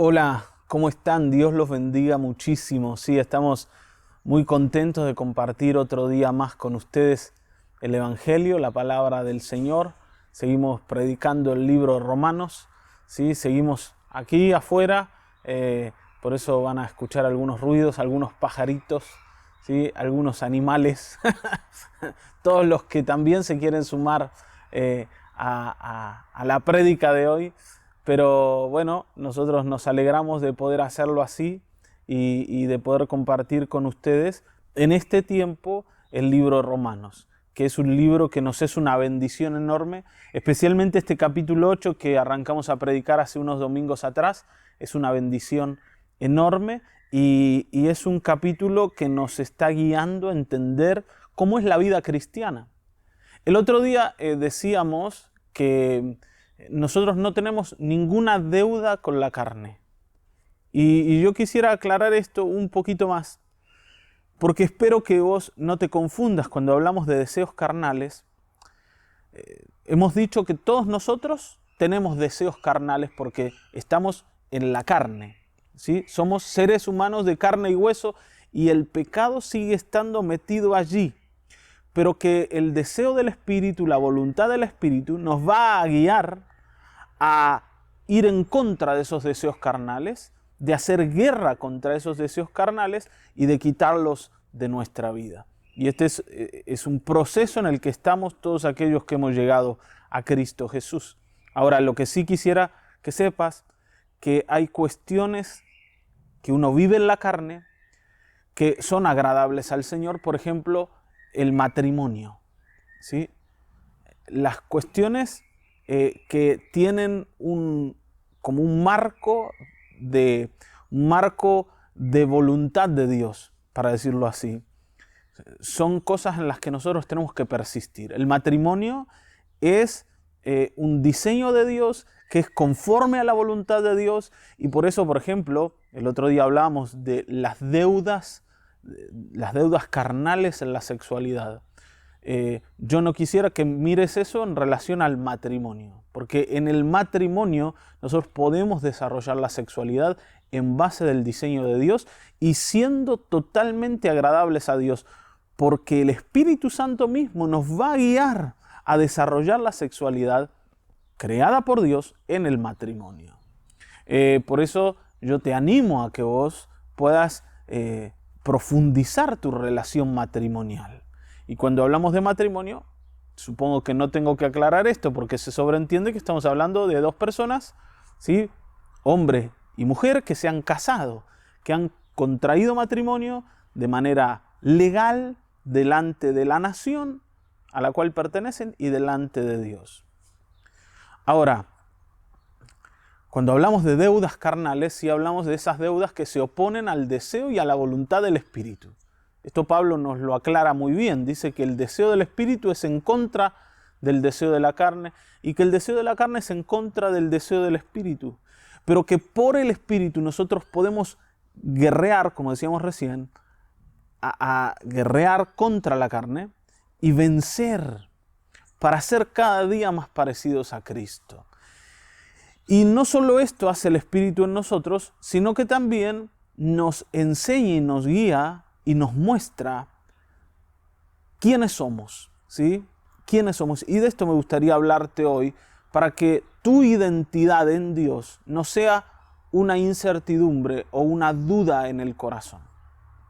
Hola, ¿cómo están? Dios los bendiga muchísimo. Sí, estamos muy contentos de compartir otro día más con ustedes el Evangelio, la palabra del Señor. Seguimos predicando el libro de Romanos, ¿sí? Seguimos aquí afuera, por eso van a escuchar algunos ruidos, algunos pajaritos, ¿sí? Algunos animales, todos los que también se quieren sumar a la prédica de hoy. Pero bueno, nosotros nos alegramos de poder hacerlo así y de poder compartir con ustedes en este tiempo el libro de Romanos, que es un libro que nos es una bendición enorme, especialmente este capítulo 8 que arrancamos a predicar hace unos domingos atrás, es una bendición enorme y es un capítulo que nos está guiando a entender cómo es la vida cristiana. El otro día decíamos que nosotros no tenemos ninguna deuda con la carne. Y yo quisiera aclarar esto un poquito más, porque espero que vos no te confundas cuando hablamos de deseos carnales. Hemos dicho que todos nosotros tenemos deseos carnales porque estamos en la carne, ¿sí? Somos seres humanos de carne y hueso y el pecado sigue estando metido allí. Pero que el deseo del Espíritu, la voluntad del Espíritu nos va a guiar a ir en contra de esos deseos carnales, de hacer guerra contra esos deseos carnales y de quitarlos de nuestra vida. Y este es un proceso en el que estamos todos aquellos que hemos llegado a Cristo Jesús. Ahora, lo que sí quisiera que sepas, que hay cuestiones que uno vive en la carne que son agradables al Señor, por ejemplo, el matrimonio, ¿sí? Las cuestiones que tienen como un marco de voluntad de Dios, para decirlo así. Son cosas en las que nosotros tenemos que persistir. El matrimonio es un diseño de Dios que es conforme a la voluntad de Dios y por eso, por ejemplo, el otro día hablábamos de las deudas carnales en la sexualidad. Yo no quisiera que mires eso en relación al matrimonio, porque en el matrimonio nosotros podemos desarrollar la sexualidad en base del diseño de Dios y siendo totalmente agradables a Dios, porque el Espíritu Santo mismo nos va a guiar a desarrollar la sexualidad creada por Dios en el matrimonio. Por eso yo te animo a que vos puedas profundizar tu relación matrimonial. Y cuando hablamos de matrimonio, supongo que no tengo que aclarar esto porque se sobreentiende que estamos hablando de dos personas, ¿sí? Hombre y mujer que se han casado, que han contraído matrimonio de manera legal delante de la nación a la cual pertenecen y delante de Dios. Ahora, cuando hablamos de deudas carnales, sí hablamos de esas deudas que se oponen al deseo y a la voluntad del Espíritu. Esto Pablo nos lo aclara muy bien. Dice que el deseo del Espíritu es en contra del deseo de la carne y que el deseo de la carne es en contra del deseo del Espíritu. Pero que por el Espíritu nosotros podemos guerrear, como decíamos recién, a guerrear contra la carne y vencer para ser cada día más parecidos a Cristo. Y no solo esto hace el Espíritu en nosotros, sino que también nos enseña y nos guía y nos muestra quiénes somos, ¿sí? ¿Quiénes somos? Y de esto me gustaría hablarte hoy para que tu identidad en Dios no sea una incertidumbre o una duda en el corazón.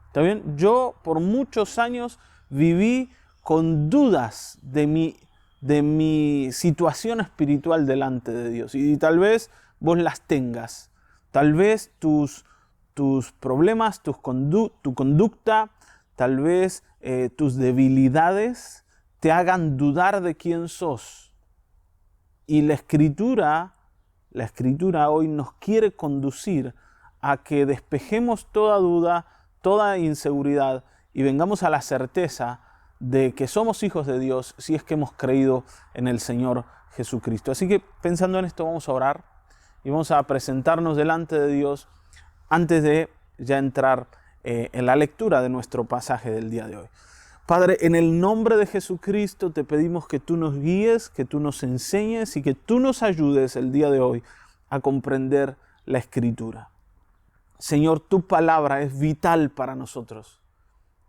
¿Está bien? Yo por muchos años viví con dudas de mi situación espiritual delante de Dios. Y tal vez vos las tengas. Tal vez tus problemas, tu conducta, tal vez tus debilidades te hagan dudar de quién sos. Y la Escritura hoy nos quiere conducir a que despejemos toda duda, toda inseguridad y vengamos a la certeza de que somos hijos de Dios si es que hemos creído en el Señor Jesucristo. Así que pensando en esto vamos a orar y vamos a presentarnos delante de Dios antes de ya entrar en la lectura de nuestro pasaje del día de hoy. Padre, en el nombre de Jesucristo te pedimos que tú nos guíes, que tú nos enseñes y que tú nos ayudes el día de hoy a comprender la Escritura. Señor, tu palabra es vital para nosotros.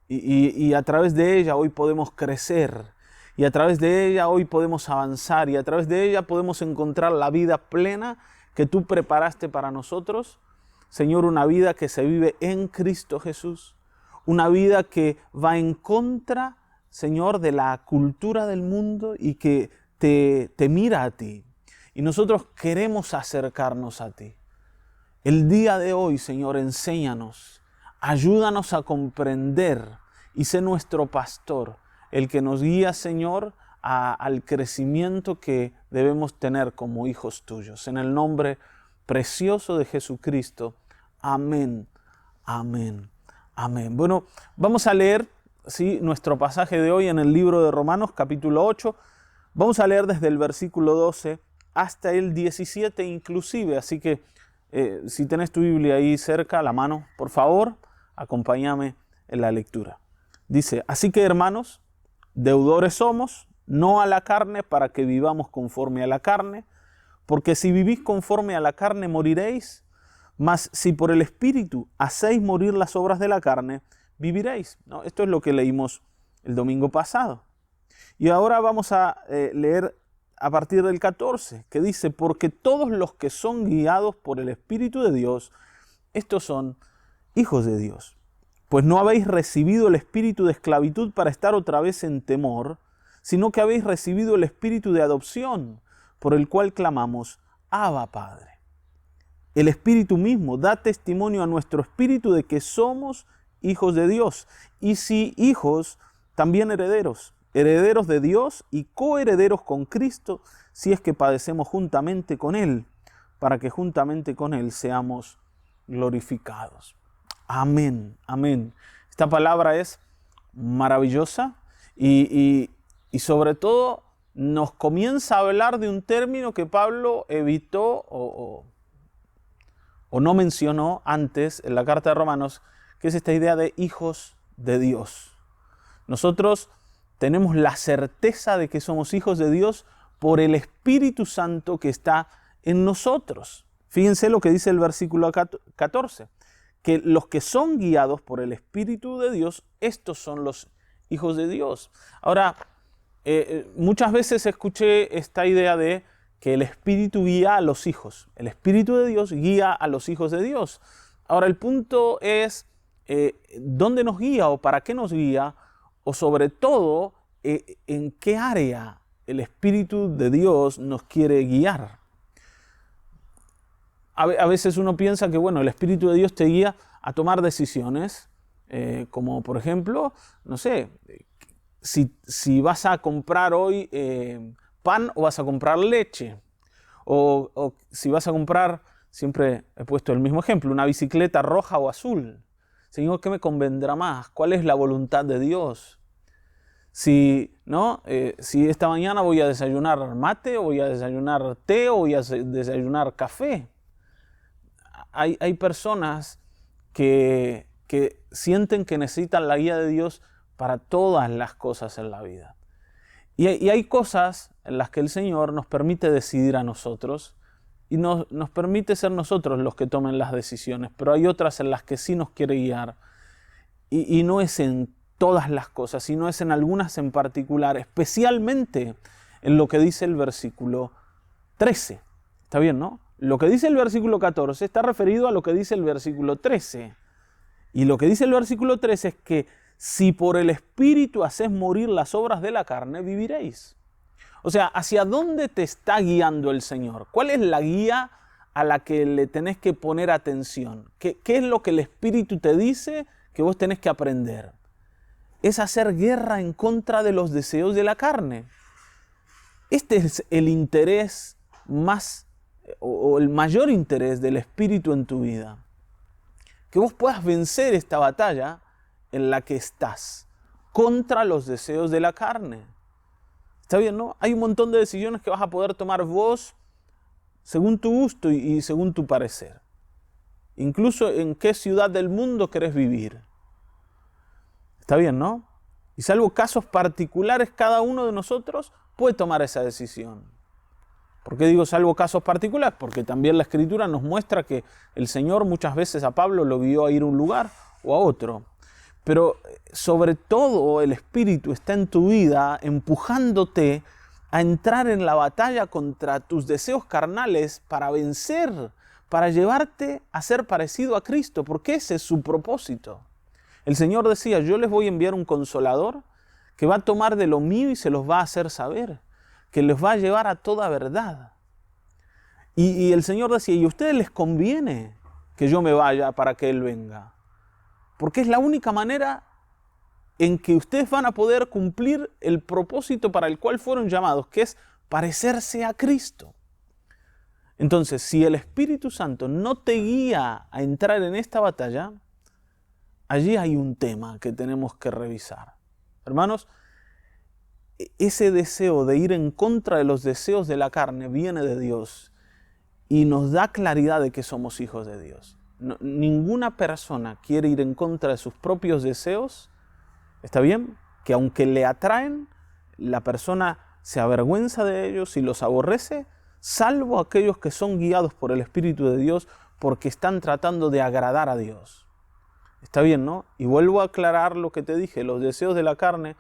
Y a través de ella hoy podemos crecer. Y a través de ella hoy podemos avanzar. Y a través de ella podemos encontrar la vida plena que tú preparaste para nosotros. Señor, una vida que se vive en Cristo Jesús. Una vida que va en contra, Señor, de la cultura del mundo y que te mira a ti. Y nosotros queremos acercarnos a ti. El día de hoy, Señor, enséñanos, ayúdanos a comprender y sé nuestro pastor, el que nos guía, Señor, al crecimiento que debemos tener como hijos tuyos. En el nombre precioso de Jesucristo. Amén, amén, amén. Bueno, vamos a leer, ¿sí?, nuestro pasaje de hoy en el libro de Romanos, capítulo 8. Vamos a leer desde el versículo 12 hasta el 17 inclusive. Así que si tenés tu Biblia ahí cerca, a la mano, por favor, acompáñame en la lectura. Dice, así que hermanos, deudores somos, no a la carne para que vivamos conforme a la carne, porque si vivís conforme a la carne moriréis, mas si por el Espíritu hacéis morir las obras de la carne, viviréis. ¿No? Esto es lo que leímos el domingo pasado. Y ahora vamos a leer a partir del 14, que dice, porque todos los que son guiados por el Espíritu de Dios, estos son hijos de Dios. Pues no habéis recibido el espíritu de esclavitud para estar otra vez en temor, sino que habéis recibido el espíritu de adopción, por el cual clamamos, Abba, Padre. El Espíritu mismo da testimonio a nuestro espíritu de que somos hijos de Dios. Y si hijos, también herederos, herederos de Dios y coherederos con Cristo, si es que padecemos juntamente con Él, para que juntamente con Él seamos glorificados. Amén, amén. Esta palabra es maravillosa y sobre todo nos comienza a hablar de un término que Pablo evitó o no mencionó antes en la carta de Romanos, que es esta idea de hijos de Dios. Nosotros tenemos la certeza de que somos hijos de Dios por el Espíritu Santo que está en nosotros. Fíjense lo que dice el versículo 14. Que los que son guiados por el Espíritu de Dios, estos son los hijos de Dios. Ahora, muchas veces escuché esta idea de que el Espíritu guía a los hijos. El Espíritu de Dios guía a los hijos de Dios. Ahora, el punto es, ¿dónde nos guía o para qué nos guía? O sobre todo, ¿en qué área el Espíritu de Dios nos quiere guiar? A veces uno piensa que, bueno, el Espíritu de Dios te guía a tomar decisiones, como por ejemplo, no sé, si vas a comprar hoy pan o vas a comprar leche, o si vas a comprar, siempre he puesto el mismo ejemplo, una bicicleta roja o azul. Señor, ¿qué me convendrá más? ¿Cuál es la voluntad de Dios? Si esta mañana voy a desayunar mate, o voy a desayunar té, o voy a desayunar café. Hay personas que sienten que necesitan la guía de Dios para todas las cosas en la vida. Y hay cosas en las que el Señor nos permite decidir a nosotros y nos permite ser nosotros los que tomen las decisiones, pero hay otras en las que sí nos quiere guiar y no es en todas las cosas, sino es en algunas en particular, especialmente en lo que dice el versículo 13. ¿Está bien, no? Lo que dice el versículo 14 está referido a lo que dice el versículo 13. Y lo que dice el versículo 13 es que si por el Espíritu haces morir las obras de la carne, viviréis. O sea, ¿hacia dónde te está guiando el Señor? ¿Cuál es la guía a la que le tenés que poner atención? ¿Qué es lo que el Espíritu te dice que vos tenés que aprender? Es hacer guerra en contra de los deseos de la carne. Este es el interés más o el mayor interés del Espíritu en tu vida. Que vos puedas vencer esta batalla en la que estás contra los deseos de la carne. ¿Está bien, no? Hay un montón de decisiones que vas a poder tomar vos según tu gusto y según tu parecer. Incluso en qué ciudad del mundo querés vivir. ¿Está bien, no? Y salvo casos particulares, cada uno de nosotros puede tomar esa decisión. ¿Por qué digo salvo casos particulares? Porque también la Escritura nos muestra que el Señor muchas veces a Pablo lo guió a ir a un lugar o a otro. Pero sobre todo el Espíritu está en tu vida empujándote a entrar en la batalla contra tus deseos carnales para vencer, para llevarte a ser parecido a Cristo, porque ese es su propósito. El Señor decía, yo les voy a enviar un consolador que va a tomar de lo mío y se los va a hacer saber, que les va a llevar a toda verdad. Y el Señor decía, y a ustedes les conviene que yo me vaya para que Él venga, porque es la única manera en que ustedes van a poder cumplir el propósito para el cual fueron llamados, que es parecerse a Cristo. Entonces, si el Espíritu Santo no te guía a entrar en esta batalla, allí hay un tema que tenemos que revisar. Hermanos, ese deseo de ir en contra de los deseos de la carne viene de Dios y nos da claridad de que somos hijos de Dios. Ninguna persona quiere ir en contra de sus propios deseos. ¿Está bien? Que aunque le atraen, la persona se avergüenza de ellos y los aborrece, salvo aquellos que son guiados por el Espíritu de Dios porque están tratando de agradar a Dios. Está bien, ¿no? Y vuelvo a aclarar lo que te dije, los deseos de la carne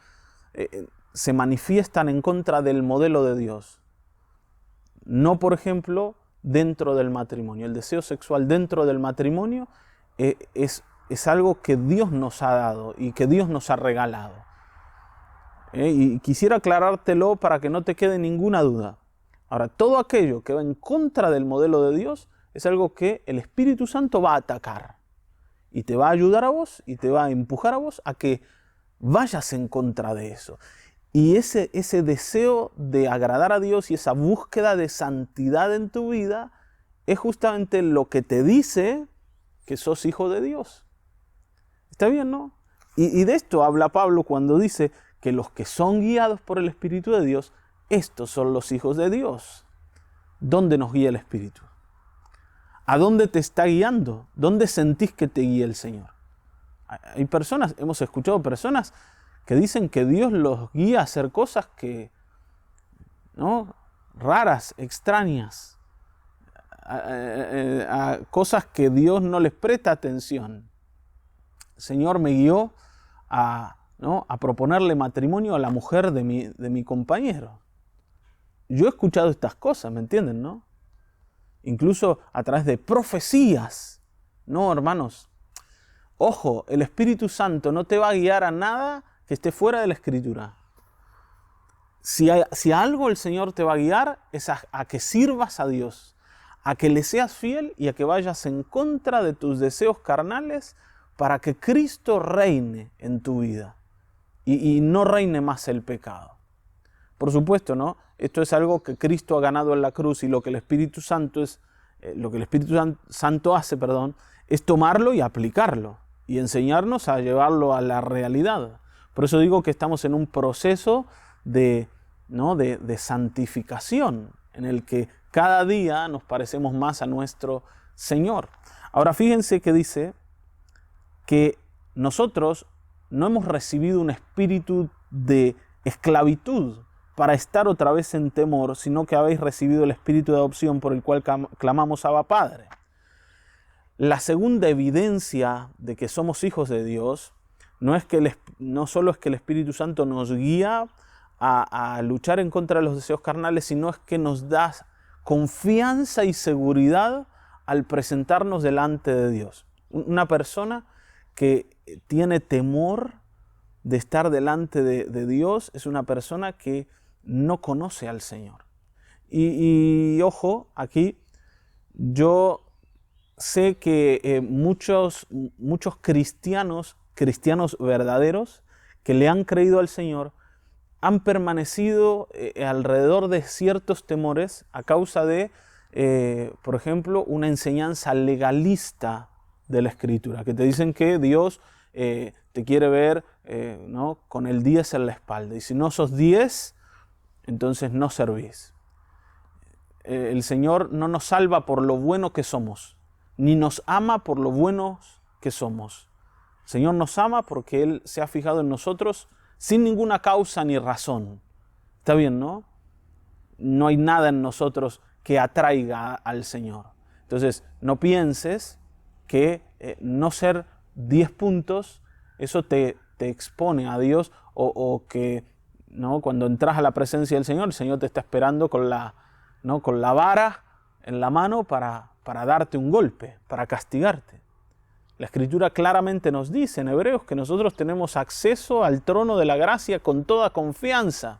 se manifiestan en contra del modelo de Dios. No, por ejemplo, dentro del matrimonio. El deseo sexual dentro del matrimonio es algo que Dios nos ha dado y que Dios nos ha regalado. Y quisiera aclarártelo para que no te quede ninguna duda. Ahora, todo aquello que va en contra del modelo de Dios es algo que el Espíritu Santo va a atacar. Y te va a ayudar a vos y te va a empujar a vos a que vayas en contra de eso. Y ese deseo de agradar a Dios y esa búsqueda de santidad en tu vida es justamente lo que te dice que sos hijo de Dios. ¿Está bien, no? Y de esto habla Pablo cuando dice que los que son guiados por el Espíritu de Dios, estos son los hijos de Dios. ¿Dónde nos guía el Espíritu? ¿A dónde te está guiando? ¿Dónde sentís que te guía el Señor? Hay personas, hemos escuchado personas que dicen que Dios los guía a hacer cosas que, ¿no? Raras, extrañas, a cosas que Dios no les presta atención. El Señor me guió a proponerle matrimonio a la mujer de mi compañero. Yo he escuchado estas cosas, ¿me entienden, no? Incluso a través de profecías. No, hermanos. Ojo, el Espíritu Santo no te va a guiar a nada que esté fuera de la Escritura. Si a algo el Señor te va a guiar, es a que sirvas a Dios, a que le seas fiel y a que vayas en contra de tus deseos carnales para que Cristo reine en tu vida y no reine más el pecado. Por supuesto, ¿no? Esto es algo que Cristo ha ganado en la cruz y lo que el Espíritu Santo hace, es tomarlo y aplicarlo y enseñarnos a llevarlo a la realidad. Por eso digo que estamos en un proceso de santificación en el que cada día nos parecemos más a nuestro Señor. Ahora fíjense que dice que nosotros no hemos recibido un espíritu de esclavitud para estar otra vez en temor, sino que habéis recibido el espíritu de adopción por el cual clamamos Abba Padre. La segunda evidencia de que somos hijos de Dios no solo es que el Espíritu Santo nos guía a luchar en contra de los deseos carnales, sino es que nos da confianza y seguridad al presentarnos delante de Dios. Una persona que tiene temor de estar delante de Dios es una persona que no conoce al Señor. Y ojo, aquí yo sé que muchos cristianos verdaderos que le han creído al Señor han permanecido alrededor de ciertos temores a causa de, por ejemplo, una enseñanza legalista de la Escritura, que te dicen que Dios te quiere ver con el 10 en la espalda, y si no sos 10, entonces no servís. El Señor no nos salva por lo bueno que somos, ni nos ama por lo buenos que somos. El Señor nos ama porque Él se ha fijado en nosotros sin ninguna causa ni razón. Está bien, ¿no? no hay nada en nosotros que atraiga al Señor. Entonces, no pienses que no ser 10 puntos, eso te expone a Dios, o que, ¿no?, cuando entras a la presencia del Señor, el Señor te está esperando con la vara en la mano para darte un golpe, para castigarte. La Escritura claramente nos dice en Hebreos que nosotros tenemos acceso al trono de la gracia con toda confianza.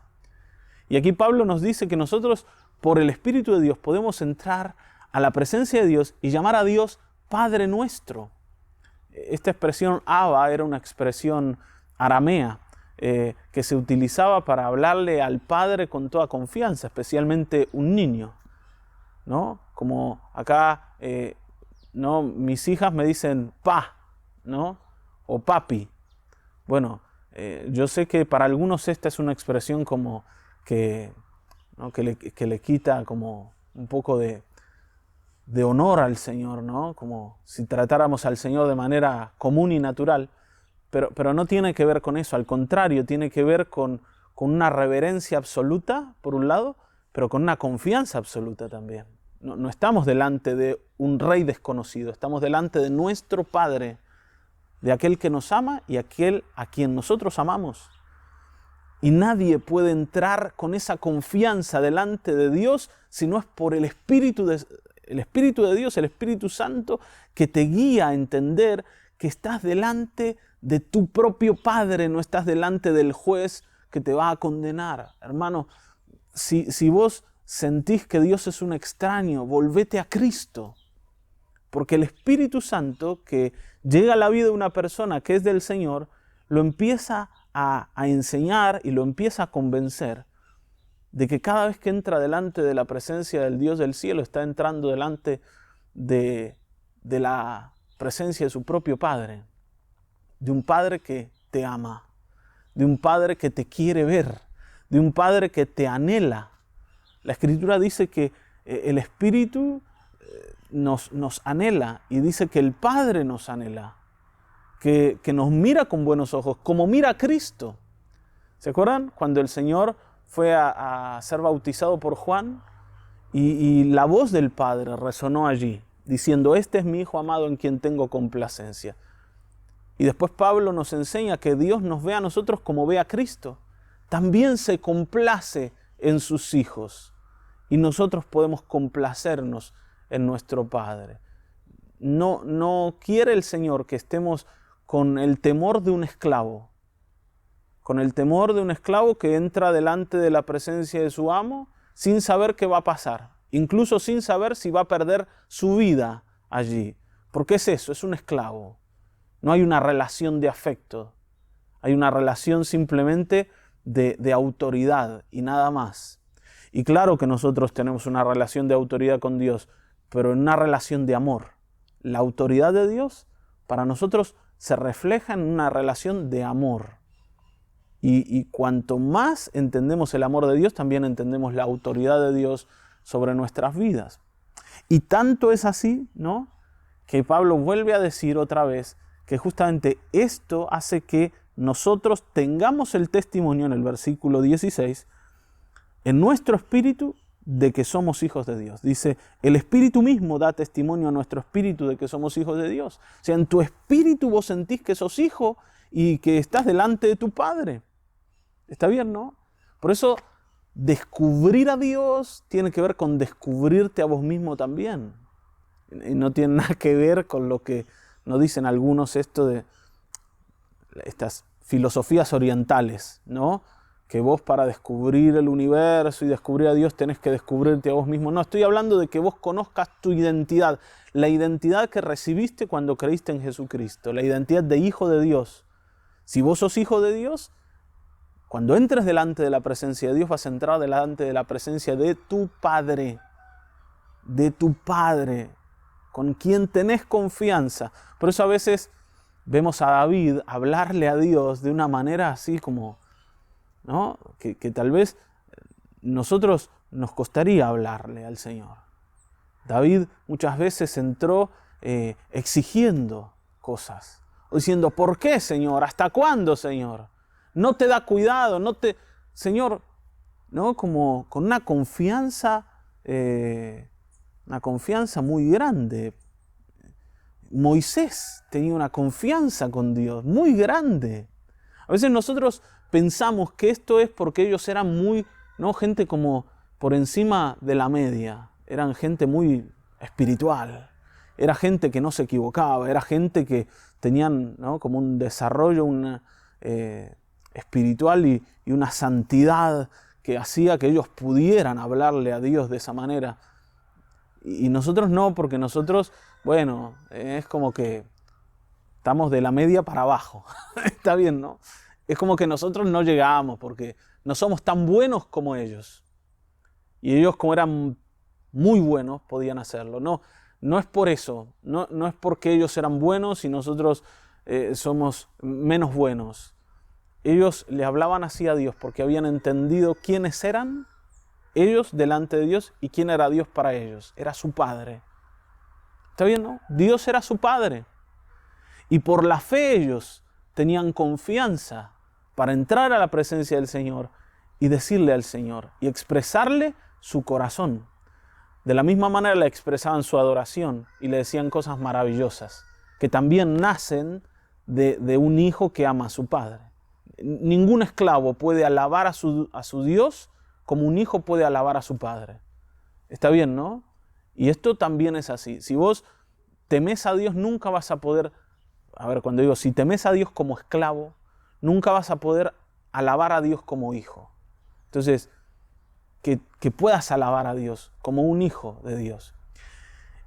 Y aquí Pablo nos dice que nosotros, por el Espíritu de Dios, podemos entrar a la presencia de Dios y llamar a Dios Padre nuestro. Esta expresión Abba era una expresión aramea que se utilizaba para hablarle al Padre con toda confianza, especialmente un niño, ¿no? Como acá, ¿no?, mis hijas me dicen pa, ¿no?, o papi. Bueno, yo sé que para algunos esta es una expresión como que, ¿no?, que le quita como un poco de honor al Señor, ¿no? Como si tratáramos al Señor de manera común y natural, pero no tiene que ver con eso, al contrario, tiene que ver con una reverencia absoluta, por un lado, pero con una confianza absoluta también. No estamos delante de un rey desconocido, estamos delante de nuestro Padre, de aquel que nos ama y aquel a quien nosotros amamos. Y nadie puede entrar con esa confianza delante de Dios si no es por el Espíritu de Dios, el Espíritu Santo, que te guía a entender que estás delante de tu propio Padre, no estás delante del juez que te va a condenar. Hermano, si vos sentís que Dios es un extraño, volvete a Cristo. Porque el Espíritu Santo que llega a la vida de una persona que es del Señor, lo empieza a enseñar y lo empieza a convencer de que cada vez que entra delante de la presencia del Dios del cielo, está entrando delante de la presencia de su propio Padre, de un Padre que te ama, de un Padre que te quiere ver, de un Padre que te anhela. La Escritura dice que el Espíritu nos anhela, y dice que el Padre nos anhela, que nos mira con buenos ojos, como mira a Cristo. ¿Se acuerdan? Cuando el Señor fue a ser bautizado por Juan y la voz del Padre resonó allí, diciendo: este es mi Hijo amado en quien tengo complacencia. Y después Pablo nos enseña que Dios nos ve a nosotros como ve a Cristo. También se complace en sus hijos y nosotros podemos complacernos en nuestro Padre. No quiere el Señor que estemos con el temor de un esclavo, con el temor de un esclavo que entra delante de la presencia de su amo sin saber qué va a pasar, incluso sin saber si va a perder su vida allí. Porque es eso, es un esclavo. No hay una relación de afecto, hay una relación simplemente de autoridad y nada más. Y claro que nosotros tenemos una relación de autoridad con Dios, pero en una relación de amor. La autoridad de Dios para nosotros se refleja en una relación de amor. Y cuanto más entendemos el amor de Dios, también entendemos la autoridad de Dios sobre nuestras vidas. Y tanto es así, ¿no?, que Pablo vuelve a decir otra vez que justamente esto hace que nosotros tengamos el testimonio, en el versículo 16, en nuestro espíritu de que somos hijos de Dios. Dice, el Espíritu mismo da testimonio a nuestro espíritu de que somos hijos de Dios. O sea, en tu espíritu vos sentís que sos hijo y que estás delante de tu Padre. Está bien, ¿no? Por eso, descubrir a Dios tiene que ver con descubrirte a vos mismo también. Y no tiene nada que ver con lo que nos dicen algunos, esto de estas filosofías orientales, ¿no? Que vos, para descubrir el universo y descubrir a Dios, tenés que descubrirte a vos mismo. No, estoy hablando de que vos conozcas tu identidad, la identidad que recibiste cuando creíste en Jesucristo, la identidad de hijo de Dios. Si vos sos hijo de Dios, cuando entres delante de la presencia de Dios, vas a entrar delante de la presencia de tu Padre, con quien tenés confianza. Por eso a veces vemos a David hablarle a Dios de una manera así como, ¿no?, que tal vez nosotros nos costaría hablarle al Señor. David muchas veces entró exigiendo cosas, o diciendo: ¿por qué, Señor? ¿Hasta cuándo, Señor? No te da cuidado, Señor, ¿no? Como con una confianza muy grande. Moisés tenía una confianza con Dios muy grande. A veces nosotros pensamos que esto es porque ellos eran muy, ¿no? Gente como por encima de la media. Eran gente muy espiritual. Era gente que no se equivocaba. Era gente que tenían, ¿no? Como un desarrollo espiritual y una santidad que hacía que ellos pudieran hablarle a Dios de esa manera. Y nosotros no, porque nosotros, bueno, es como que estamos de la media para abajo. Está bien, ¿no? Es como que nosotros no llegamos porque no somos tan buenos como ellos. Y ellos, como eran muy buenos, podían hacerlo. No es por eso, no es porque ellos eran buenos y nosotros somos menos buenos. Ellos le hablaban así a Dios porque habían entendido quiénes eran ellos delante de Dios y quién era Dios para ellos. Era su Padre. ¿Está bien, no? Dios era su Padre. Y por la fe ellos tenían confianza para entrar a la presencia del Señor y decirle al Señor y expresarle su corazón. De la misma manera le expresaban su adoración y le decían cosas maravillosas que también nacen de un hijo que ama a su padre. Ningún esclavo puede alabar a su Dios como un hijo puede alabar a su padre. Está bien, ¿no? Y esto también es así. Si vos temes a Dios, nunca vas a poder, cuando digo, si temes a Dios como esclavo, nunca vas a poder alabar a Dios como hijo. Entonces, que puedas alabar a Dios como un hijo de Dios.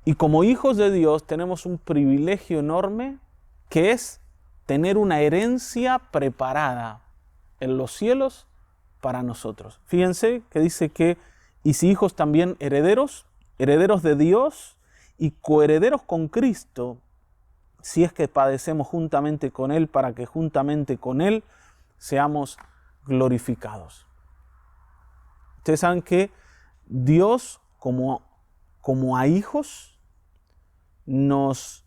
Y como hijos de Dios tenemos un privilegio enorme que es tener una herencia preparada en los cielos para nosotros. Fíjense que dice que, y si hijos también herederos, herederos de Dios y coherederos con Cristo, si es que padecemos juntamente con Él, para que juntamente con Él seamos glorificados. Ustedes saben que Dios, como a hijos, nos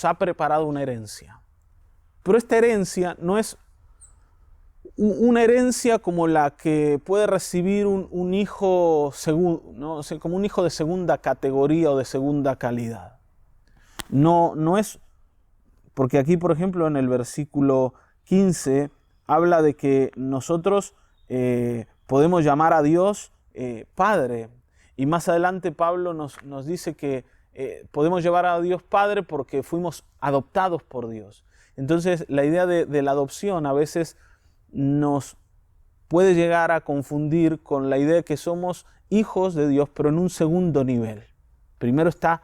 ha preparado una herencia. Pero esta herencia no es una herencia como la que puede recibir un hijo ¿no? O sea, como un hijo de segunda categoría o de segunda calidad. No es, porque aquí, por ejemplo, en el versículo 15, habla de que nosotros podemos llamar a Dios Padre. Y más adelante Pablo nos dice que podemos llamar a Dios Padre porque fuimos adoptados por Dios. Entonces la idea de la adopción a veces nos puede llegar a confundir con la idea de que somos hijos de Dios, pero en un segundo nivel. Primero está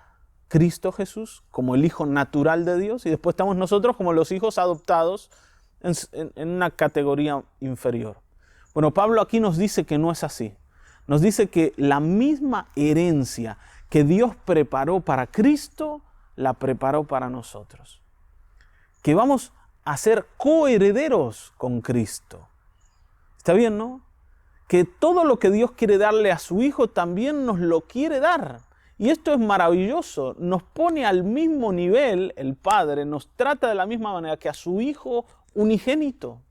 Cristo Jesús como el Hijo natural de Dios y después estamos nosotros como los hijos adoptados en una categoría inferior. Bueno, Pablo aquí nos dice que no es así. Nos dice que la misma herencia que Dios preparó para Cristo, la preparó para nosotros. Que vamos a ser coherederos con Cristo. ¿Está bien, no? Que todo lo que Dios quiere darle a su Hijo también nos lo quiere dar. Y esto es maravilloso. Nos pone al mismo nivel, el Padre nos trata de la misma manera que a su Hijo unigénito,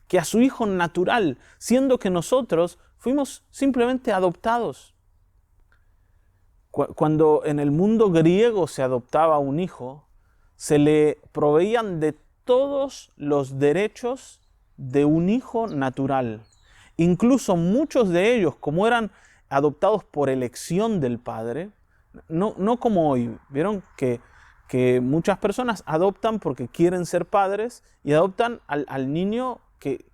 que a su Hijo natural, siendo que nosotros fuimos simplemente adoptados. Cuando en el mundo griego se adoptaba un hijo, se le proveían de todos los derechos de un hijo natural. Incluso muchos de ellos, como eran adoptados por elección del padre, no como hoy. Vieron que muchas personas adoptan porque quieren ser padres y adoptan al niño que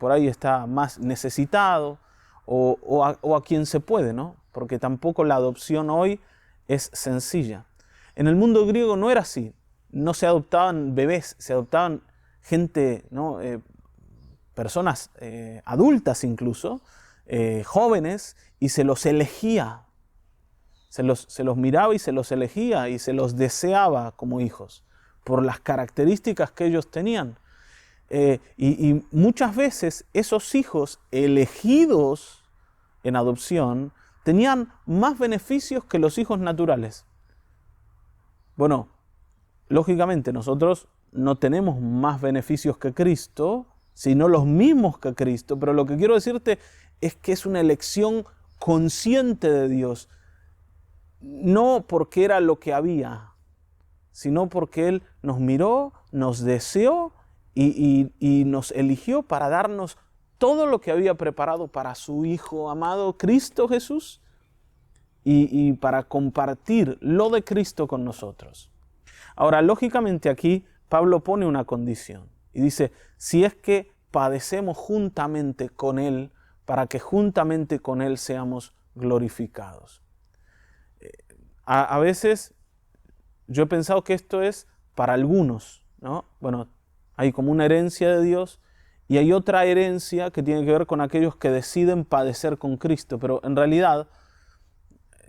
por ahí está más necesitado o a quien se puede, ¿no? Porque tampoco la adopción hoy es sencilla. En el mundo griego no era así. No se adoptaban bebés, se adoptaban gente, ¿no? Personas adultas incluso, jóvenes, y se los elegía. Se los miraba y se los elegía y se los deseaba como hijos por las características que ellos tenían. Y muchas veces esos hijos elegidos en adopción tenían más beneficios que los hijos naturales. Bueno, lógicamente nosotros no tenemos más beneficios que Cristo, sino los mismos que Cristo, pero lo que quiero decirte es que es una elección consciente de Dios, no porque era lo que había, sino porque Él nos miró, nos deseó y nos eligió para darnos todo lo que había preparado para su Hijo amado Cristo Jesús y para compartir lo de Cristo con nosotros. Ahora, lógicamente aquí Pablo pone una condición y dice, si es que padecemos juntamente con Él, para que juntamente con Él seamos glorificados. A veces yo he pensado que esto es para algunos, ¿no? Bueno, hay como una herencia de Dios y hay otra herencia que tiene que ver con aquellos que deciden padecer con Cristo, pero en realidad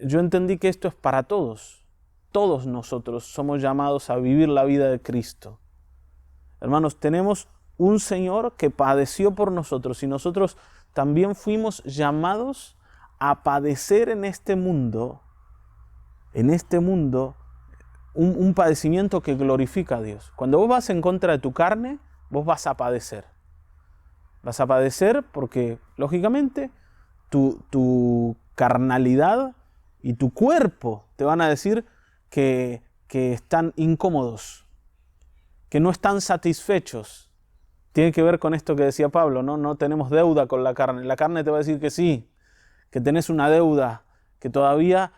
yo entendí que esto es para todos. Todos nosotros somos llamados a vivir la vida de Cristo. Hermanos, tenemos un Señor que padeció por nosotros y nosotros también fuimos llamados a padecer en este mundo, un padecimiento que glorifica a Dios. Cuando vos vas en contra de tu carne, vos vas a padecer. Vas a padecer porque, lógicamente, tu carnalidad y tu cuerpo te van a decir que están incómodos, que no están satisfechos. Tiene que ver con esto que decía Pablo, ¿no? No tenemos deuda con la carne. La carne te va a decir que sí, que tenés una deuda, que todavía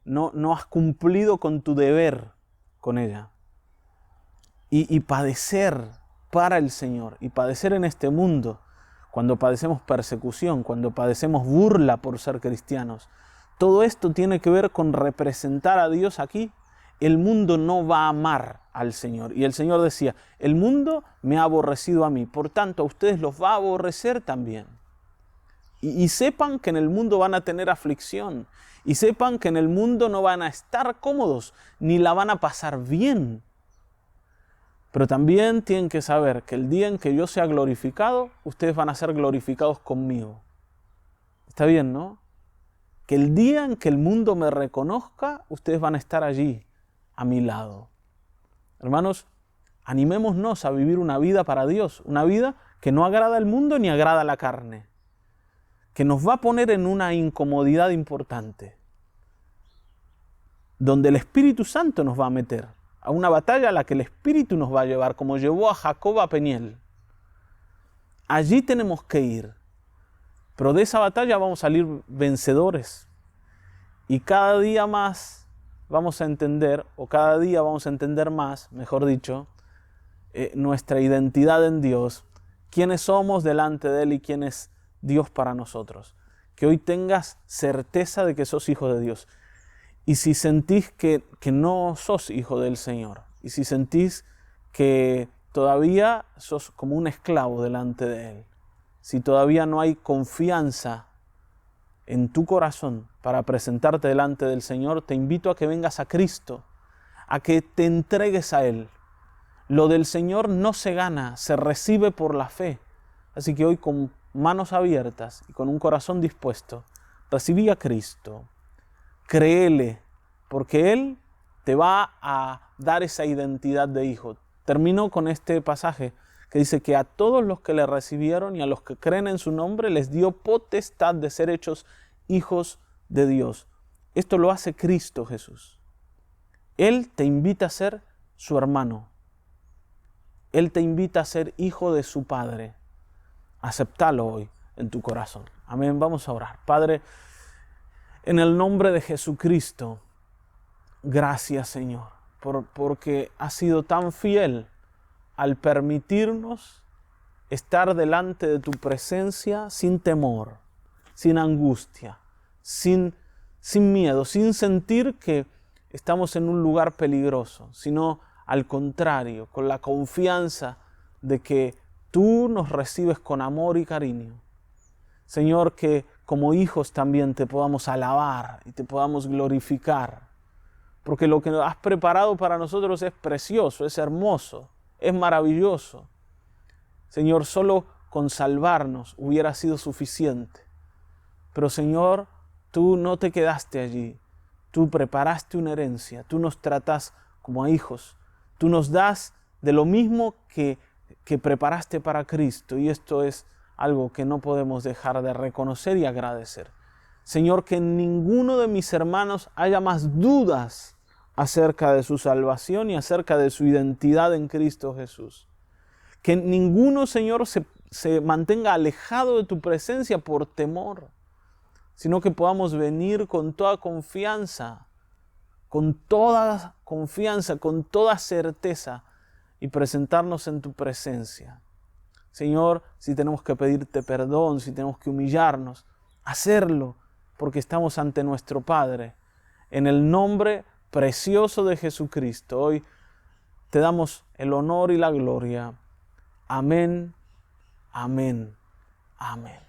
no has cumplido con tu deber con ella. Y padecer para el Señor, y padecer en este mundo, cuando padecemos persecución, cuando padecemos burla por ser cristianos, todo esto tiene que ver con representar a Dios aquí. El mundo no va a amar al Señor. Y el Señor decía, el mundo me ha aborrecido a mí, por tanto a ustedes los va a aborrecer también. Y sepan que en el mundo van a tener aflicción. Y sepan que en el mundo no van a estar cómodos, ni la van a pasar bien. Pero también tienen que saber que el día en que yo sea glorificado, ustedes van a ser glorificados conmigo. Está bien, ¿no? Que el día en que el mundo me reconozca, ustedes van a estar allí, a mi lado. Hermanos, animémonos a vivir una vida para Dios, una vida que no agrada al mundo ni agrada a la carne, que nos va a poner en una incomodidad importante, donde el Espíritu Santo nos va a meter a una batalla a la que el Espíritu nos va a llevar, como llevó a Jacob a Peniel. Allí tenemos que ir, pero de esa batalla vamos a salir vencedores y cada día más vamos a entender, o cada día vamos a entender más, mejor dicho, nuestra identidad en Dios, quiénes somos delante de Él y quién es Dios para nosotros. Que hoy tengas certeza de que sos hijo de Dios. Y si sentís que no sos hijo del Señor, y si sentís que todavía sos como un esclavo delante de Él, si todavía no hay confianza en tu corazón para presentarte delante del Señor, te invito a que vengas a Cristo, a que te entregues a Él. Lo del Señor no se gana, se recibe por la fe. Así que hoy con manos abiertas y con un corazón dispuesto, recibí a Cristo. Créele, porque Él te va a dar esa identidad de hijo. Termino con este pasaje que dice que a todos los que le recibieron y a los que creen en su nombre les dio potestad de ser hechos hijos de Dios. Esto lo hace Cristo Jesús. Él te invita a ser su hermano. Él te invita a ser hijo de su Padre. Aceptalo hoy en tu corazón. Amén. Vamos a orar. Padre, en el nombre de Jesucristo, gracias Señor, porque has sido tan fiel al permitirnos estar delante de tu presencia sin temor, sin angustia, sin miedo, sin sentir que estamos en un lugar peligroso, sino al contrario, con la confianza de que tú nos recibes con amor y cariño. Señor, que como hijos también te podamos alabar y te podamos glorificar, porque lo que has preparado para nosotros es precioso, es hermoso, es maravilloso. Señor, solo con salvarnos hubiera sido suficiente. Pero Señor, tú no te quedaste allí. Tú preparaste una herencia, tú nos tratas como a hijos. Tú nos das de lo mismo que preparaste para Cristo, y esto es algo que no podemos dejar de reconocer y agradecer. Señor, que en ninguno de mis hermanos haya más dudas acerca de su salvación y acerca de su identidad en Cristo Jesús. Que ninguno, Señor, se mantenga alejado de tu presencia por temor, sino que podamos venir con toda confianza, con toda certeza y presentarnos en tu presencia. Señor, si tenemos que pedirte perdón, si tenemos que humillarnos, hacerlo, porque estamos ante nuestro Padre. En el nombre precioso de Jesucristo, hoy te damos el honor y la gloria. Amén, amén, amén.